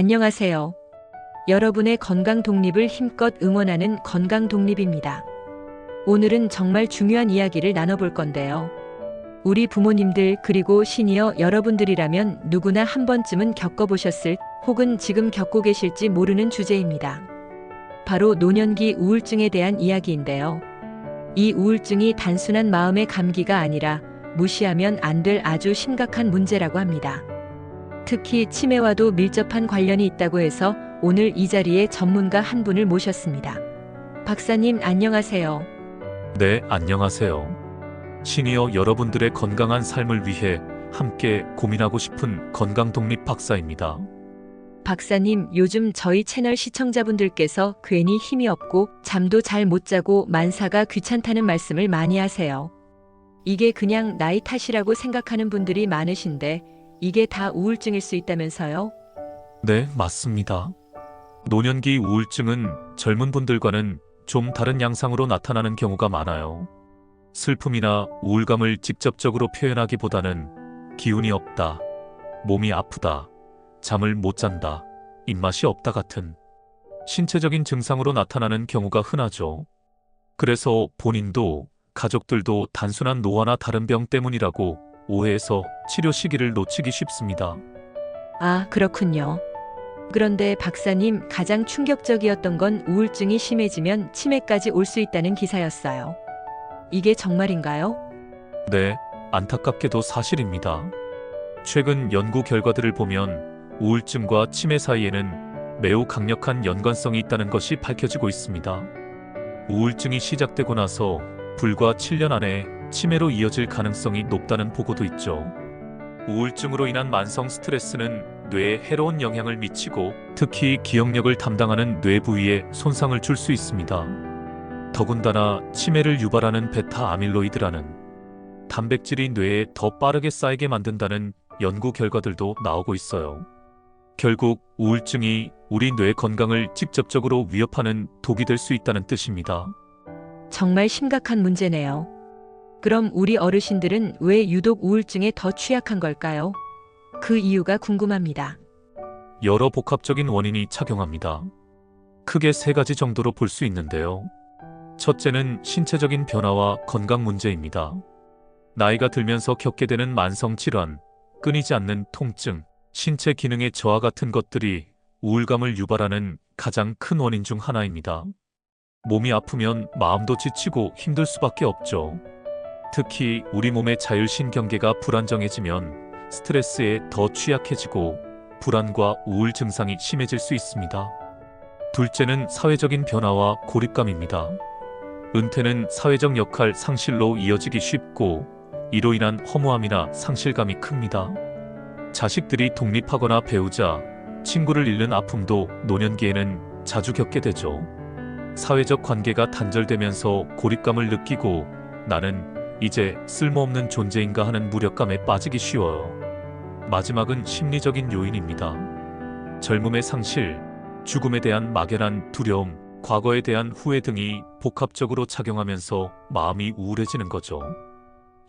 안녕하세요. 여러분의 건강 독립을 힘껏 응원하는 건강 독립입니다. 오늘은 정말 중요한 이야기를 나눠볼 건데요. 우리 부모님들 그리고 시니어 여러분들이라면 누구나 한 번쯤은 겪어보셨을 혹은 지금 겪고 계실지 모르는 주제입니다. 바로 노년기 우울증에 대한 이야기인데요. 이 우울증이 단순한 마음의 감기가 아니라 무시하면 안 될 아주 심각한 문제라고 합니다. 특히 치매와도 밀접한 관련이 있다고 해서 오늘 이 자리에 전문가 한 분을 모셨습니다. 박사님 안녕하세요. 네, 안녕하세요. 시니어 여러분들의 건강한 삶을 위해 함께 고민하고 싶은 건강독립 박사입니다. 박사님, 요즘 저희 채널 시청자분들께서 괜히 힘이 없고 잠도 잘 못 자고 만사가 귀찮다는 말씀을 많이 하세요. 이게 그냥 나이 탓이라고 생각하는 분들이 많으신데 이게 다 우울증일 수 있다면서요? 네, 맞습니다. 노년기 우울증은 젊은 분들과는 좀 다른 양상으로 나타나는 경우가 많아요. 슬픔이나 우울감을 직접적으로 표현하기보다는 기운이 없다, 몸이 아프다, 잠을 못 잔다, 입맛이 없다 같은 신체적인 증상으로 나타나는 경우가 흔하죠. 그래서 본인도 가족들도 단순한 노화나 다른 병 때문이라고 오해해서 치료 시기를 놓치기 쉽습니다. 아, 그렇군요. 그런데 박사님, 가장 충격적이었던 건 우울증이 심해지면 치매까지 올 수 있다는 기사였어요. 이게 정말인가요? 네, 안타깝게도 사실입니다. 최근 연구 결과들을 보면 우울증과 치매 사이에는 매우 강력한 연관성이 있다는 것이 밝혀지고 있습니다. 우울증이 시작되고 나서 불과 7년 안에 치매로 이어질 가능성이 높다는 보고도 있죠. 우울증으로 인한 만성 스트레스는 뇌에 해로운 영향을 미치고 특히 기억력을 담당하는 뇌 부위에 손상을 줄 수 있습니다. 더군다나 치매를 유발하는 베타 아밀로이드라는 단백질이 뇌에 더 빠르게 쌓이게 만든다는 연구 결과들도 나오고 있어요. 결국 우울증이 우리 뇌 건강을 직접적으로 위협하는 독이 될 수 있다는 뜻입니다. 정말 심각한 문제네요. 그럼 우리 어르신들은 왜 유독 우울증에 더 취약한 걸까요? 그 이유가 궁금합니다. 여러 복합적인 원인이 작용합니다. 크게 세 가지 정도로 볼 수 있는데요. 첫째는 신체적인 변화와 건강 문제입니다. 나이가 들면서 겪게 되는 만성 질환, 끊이지 않는 통증, 신체 기능의 저하 같은 것들이 우울감을 유발하는 가장 큰 원인 중 하나입니다. 몸이 아프면 마음도 지치고 힘들 수밖에 없죠. 특히 우리 몸의 자율신경계가 불안정해지면 스트레스에 더 취약해지고 불안과 우울 증상이 심해질 수 있습니다. 둘째는 사회적인 변화와 고립감입니다. 은퇴는 사회적 역할 상실로 이어지기 쉽고 이로 인한 허무함이나 상실감이 큽니다. 자식들이 독립하거나 배우자, 친구를 잃는 아픔도 노년기에는 자주 겪게 되죠. 사회적 관계가 단절되면서 고립감을 느끼고 나는 이제 쓸모없는 존재인가 하는 무력감에 빠지기 쉬워요. 마지막은 심리적인 요인입니다. 젊음의 상실, 죽음에 대한 막연한 두려움, 과거에 대한 후회 등이 복합적으로 작용하면서 마음이 우울해지는 거죠.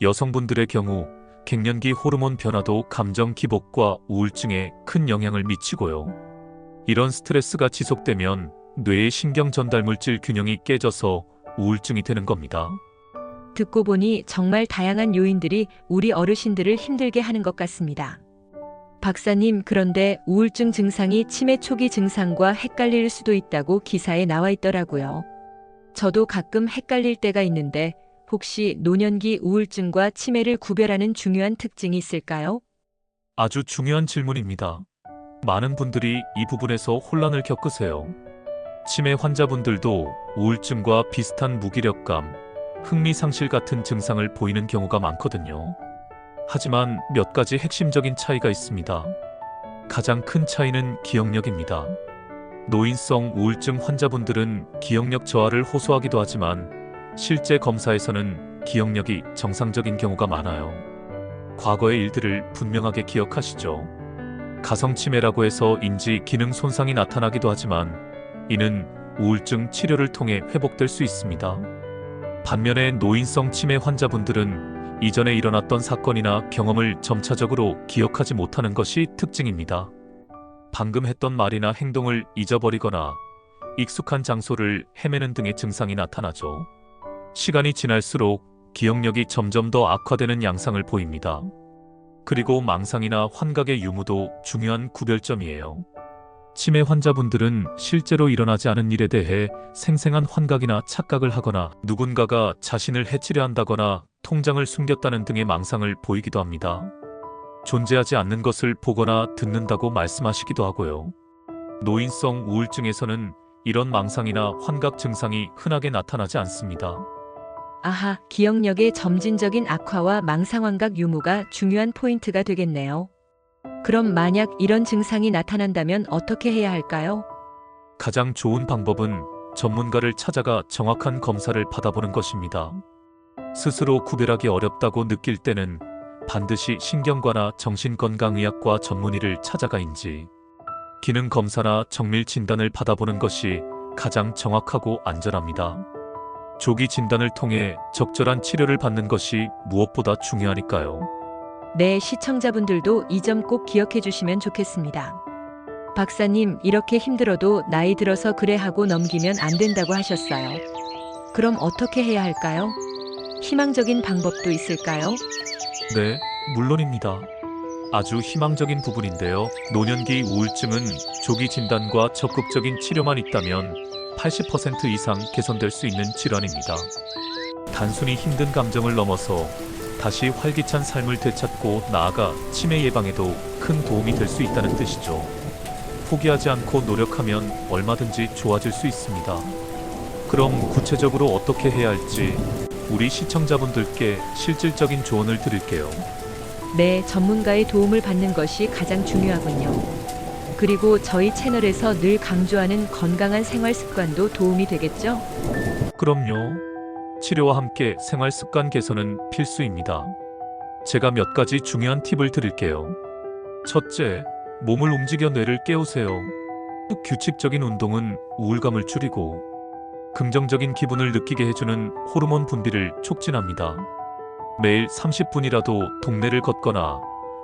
여성분들의 경우 갱년기 호르몬 변화도 감정 기복과 우울증에 큰 영향을 미치고요. 이런 스트레스가 지속되면 뇌의 신경 전달 물질 균형이 깨져서 우울증이 되는 겁니다. 듣고 보니 정말 다양한 요인들이 우리 어르신들을 힘들게 하는 것 같습니다. 박사님, 그런데 우울증 증상이 치매 초기 증상과 헷갈릴 수도 있다고 기사에 나와 있더라고요. 저도 가끔 헷갈릴 때가 있는데 혹시 노년기 우울증과 치매를 구별하는 중요한 특징이 있을까요? 아주 중요한 질문입니다. 많은 분들이 이 부분에서 혼란을 겪으세요. 치매 환자분들도 우울증과 비슷한 무기력감, 흥미상실 같은 증상을 보이는 경우가 많거든요. 하지만 몇 가지 핵심적인 차이가 있습니다. 가장 큰 차이는 기억력입니다. 노인성 우울증 환자분들은 기억력 저하를 호소하기도 하지만 실제 검사에서는 기억력이 정상적인 경우가 많아요. 과거의 일들을 분명하게 기억하시죠. 가성치매라고 해서 인지 기능 손상이 나타나기도 하지만 이는 우울증 치료를 통해 회복될 수 있습니다. 반면에 노인성 치매 환자분들은 이전에 일어났던 사건이나 경험을 점차적으로 기억하지 못하는 것이 특징입니다. 방금 했던 말이나 행동을 잊어버리거나 익숙한 장소를 헤매는 등의 증상이 나타나죠. 시간이 지날수록 기억력이 점점 더 악화되는 양상을 보입니다. 그리고 망상이나 환각의 유무도 중요한 구별점이에요. 치매 환자분들은 실제로 일어나지 않은 일에 대해 생생한 환각이나 착각을 하거나 누군가가 자신을 해치려 한다거나 통장을 숨겼다는 등의 망상을 보이기도 합니다. 존재하지 않는 것을 보거나 듣는다고 말씀하시기도 하고요. 노인성 우울증에서는 이런 망상이나 환각 증상이 흔하게 나타나지 않습니다. 아하, 기억력의 점진적인 악화와 망상환각 유무가 중요한 포인트가 되겠네요. 그럼 만약 이런 증상이 나타난다면 어떻게 해야 할까요? 가장 좋은 방법은 전문가를 찾아가 정확한 검사를 받아보는 것입니다. 스스로 구별하기 어렵다고 느낄 때는 반드시 신경과나 정신건강의학과 전문의를 찾아가인지 기능검사나 정밀 진단을 받아보는 것이 가장 정확하고 안전합니다. 조기 진단을 통해 적절한 치료를 받는 것이 무엇보다 중요하니까요. 네, 시청자분들도 이 점 꼭 기억해 주시면 좋겠습니다. 박사님, 이렇게 힘들어도 나이 들어서 그래 하고 넘기면 안 된다고 하셨어요. 그럼 어떻게 해야 할까요? 희망적인 방법도 있을까요? 네, 물론입니다. 아주 희망적인 부분인데요. 노년기 우울증은 조기 진단과 적극적인 치료만 있다면 80% 이상 개선될 수 있는 질환입니다. 단순히 힘든 감정을 넘어서 다시 활기찬 삶을 되찾고 나아가 치매 예방에도 큰 도움이 될 수 있다는 뜻이죠. 포기하지 않고 노력하면 얼마든지 좋아질 수 있습니다. 그럼 구체적으로 어떻게 해야 할지 우리 시청자분들께 실질적인 조언을 드릴게요. 네, 전문가의 도움을 받는 것이 가장 중요하군요. 그리고 저희 채널에서 늘 강조하는 건강한 생활 습관도 도움이 되겠죠? 그럼요. 치료와 함께 생활 습관 개선은 필수입니다. 제가 몇 가지 중요한 팁을 드릴게요. 첫째, 몸을 움직여 뇌를 깨우세요. 규칙적인 운동은 우울감을 줄이고 긍정적인 기분을 느끼게 해주는 호르몬 분비를 촉진합니다. 매일 30분이라도 동네를 걷거나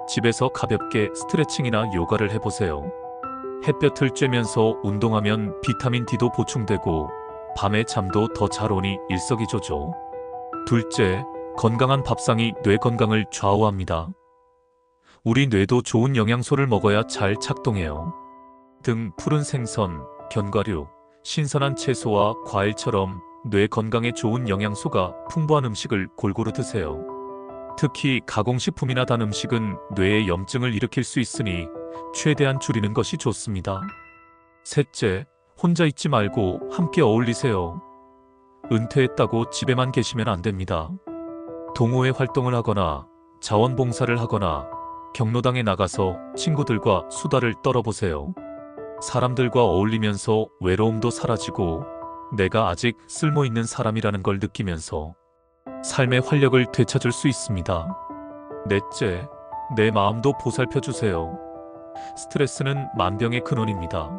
집에서 가볍게 스트레칭이나 요가를 해보세요. 햇볕을 쬐면서 운동하면 비타민 D도 보충되고 밤에 잠도 더 잘 오니 일석이조죠. 둘째, 건강한 밥상이 뇌 건강을 좌우합니다. 우리 뇌도 좋은 영양소를 먹어야 잘 작동해요. 등 푸른 생선, 견과류, 신선한 채소와 과일처럼 뇌 건강에 좋은 영양소가 풍부한 음식을 골고루 드세요. 특히 가공식품이나 단 음식은 뇌에 염증을 일으킬 수 있으니 최대한 줄이는 것이 좋습니다. 셋째, 혼자 있지 말고 함께 어울리세요. 은퇴했다고 집에만 계시면 안 됩니다. 동호회 활동을 하거나 자원봉사를 하거나 경로당에 나가서 친구들과 수다를 떨어보세요. 사람들과 어울리면서 외로움도 사라지고 내가 아직 쓸모있는 사람이라는 걸 느끼면서 삶의 활력을 되찾을 수 있습니다. 넷째, 내 마음도 보살펴주세요. 스트레스는 만병의 근원입니다.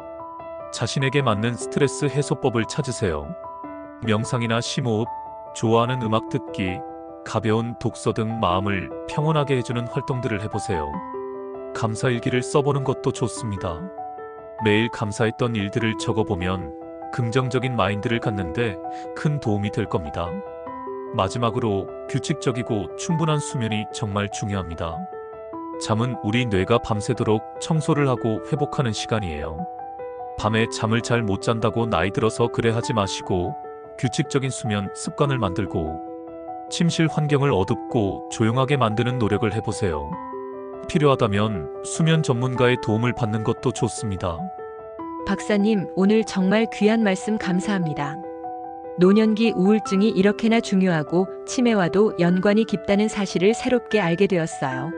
자신에게 맞는 스트레스 해소법을 찾으세요. 명상이나 심호흡, 좋아하는 음악 듣기, 가벼운 독서 등 마음을 평온하게 해주는 활동들을 해보세요. 감사일기를 써보는 것도 좋습니다. 매일 감사했던 일들을 적어보면 긍정적인 마인드를 갖는데 큰 도움이 될 겁니다. 마지막으로 규칙적이고 충분한 수면이 정말 중요합니다. 잠은 우리 뇌가 밤새도록 청소를 하고 회복하는 시간이에요. 밤에 잠을 잘 못 잔다고 나이 들어서 그래 하지 마시고 규칙적인 수면 습관을 만들고 침실 환경을 어둡고 조용하게 만드는 노력을 해보세요. 필요하다면 수면 전문가의 도움을 받는 것도 좋습니다. 박사님, 오늘 정말 귀한 말씀 감사합니다. 노년기 우울증이 이렇게나 중요하고 치매와도 연관이 깊다는 사실을 새롭게 알게 되었어요.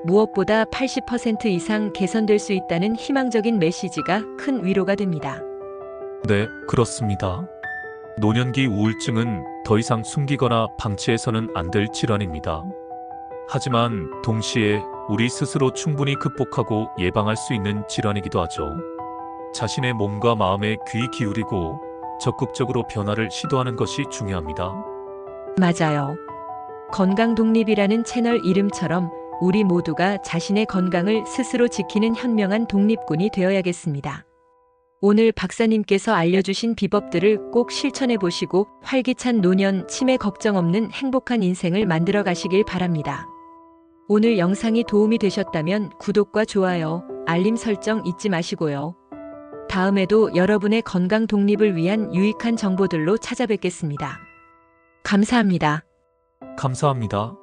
무엇보다 80% 이상 개선될 수 있다는 희망적인 메시지가 큰 위로가 됩니다. 네, 그렇습니다. 노년기 우울증은 더 이상 숨기거나 방치해서는 안 될 질환입니다. 하지만 동시에 우리 스스로 충분히 극복하고 예방할 수 있는 질환이기도 하죠. 자신의 몸과 마음에 귀 기울이고 적극적으로 변화를 시도하는 것이 중요합니다. 맞아요. 건강독립이라는 채널 이름처럼 우리 모두가 자신의 건강을 스스로 지키는 현명한 독립군이 되어야겠습니다. 오늘 박사님께서 알려주신 비법들을 꼭 실천해 보시고 활기찬 노년, 치매 걱정 없는 행복한 인생을 만들어 가시길 바랍니다. 오늘 영상이 도움이 되셨다면 구독과 좋아요, 알림 설정 잊지 마시고요. 다음에도 여러분의 건강 독립을 위한 유익한 정보들로 찾아뵙겠습니다. 감사합니다. 감사합니다.